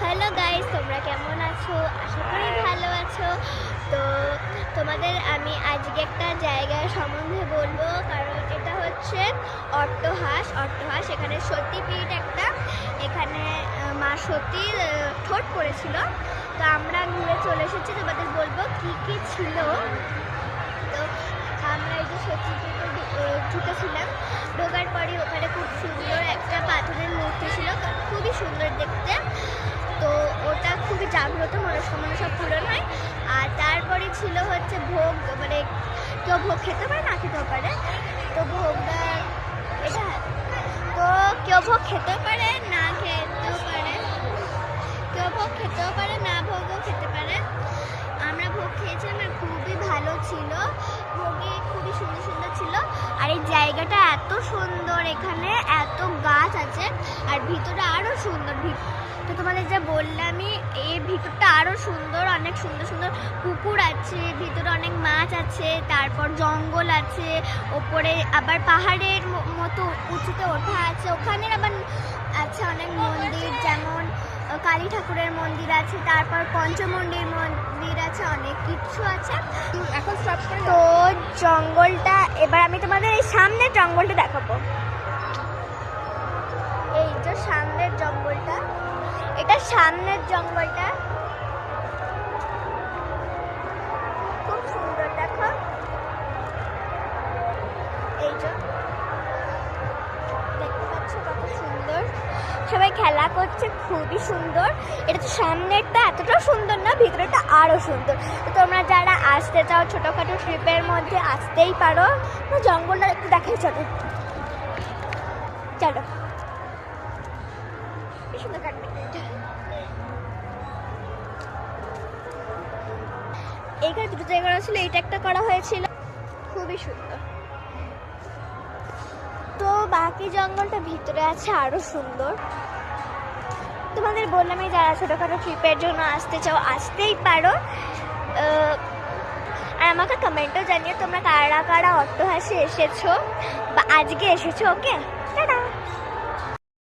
Hello guys, তোমরা কেমন আছো? আশা করি ভালো আছো। তো তোমাদের আমি আজকে একটা জায়গার সম্বন্ধে বলবো, কারণ এটা হচ্ছে অট্টহাস। এখানে সতীপীঠ একটা, এখানে মা সতীর ঠোঁট পড়েছিল। তো আমরা ঘুরে চলে এসেছি, তোমাদের বলবো কি কি ছিল। তো আমরা এই যে সতীপীঠে ঢুকেছিলাম, ঢোকার পরে ওখানে খুব সুন্দর একটা পাথরের মূর্তি ছিল, খুবই সুন্দর দেখতে। তো ওটা খুবই জাগ্রত, মনস্কামনা সব পূরণ হয়। আর তারপরে ছিল হচ্ছে ভোগ, মানে কেউ ভোগ খেতে পারে না খেতেও পারে। তো ভোগটা এটা, তো কেউ ভোগ খেতেও পারে না খেতেও পারে, কেউ ভোগ খেতেও পারে না ভোগও খেতে পারে। আমরা ভোগ খেয়েছিলাম আর খুবই ভালো ছিল, ভোগে খুবই সুন্দর সুন্দর ছিল। আর এই জায়গাটা এত সুন্দর, এখানে এত গাছ আছে আর ভিতরে আরও সুন্দর। তো তোমাদের যা বললামই, এর ভিতরটা আরও সুন্দর, অনেক সুন্দর সুন্দর পুকুর আছে, ভিতরে অনেক মাছ আছে, তারপর জঙ্গল আছে, ওপরে আবার পাহাড়ের মতো উঁচুতে ওঠা আছে। ওখানে আবার আছে অনেক মন্দির, যেমন কালী ঠাকুরের মন্দির আছে, তারপর পঞ্চমন্দির মন্দির আছে, অনেক কিছু আছে। এখন স্টপ করে তো জঙ্গলটা, এবার আমি তোমাদের এই সামনের জঙ্গলটা দেখাবো। এই যে সামনের জঙ্গলটা, এটা সামনের জঙ্গলটা খুব সুন্দর, দেখো। এই যে দেখতে পাচ্ছ কত সুন্দর, সবাই খেলা করছে, খুবই সুন্দর। এটা তো সামনেরটা এতটাও সুন্দর না, ভিতরেটা আরো সুন্দর। তো তোমরা যারা আসতে চাও ছোটখাটো ট্রিপের মধ্যে, আসতেই পারো। তো জঙ্গলটা একটু দেখাই, চলো চলো। কি সুন্দর কাটবে এইখানে দুটো জায়গা ছিল, এইটা একটা করা হয়েছিল, খুবই সুন্দর। তো বাকি জঙ্গলটা ভিতরে আছে আরো সুন্দর। তোমাদের বললাম, এই যারা ছোটোখাটো ট্রিপের জন্য আসতে চাও আসতেই পারো। আর আমাকে কমেন্টও জানিয়ে তোমরা কারা কারা অট্টহাসে এসেছো বা আজকে এসেছো। ওকে, টাটা।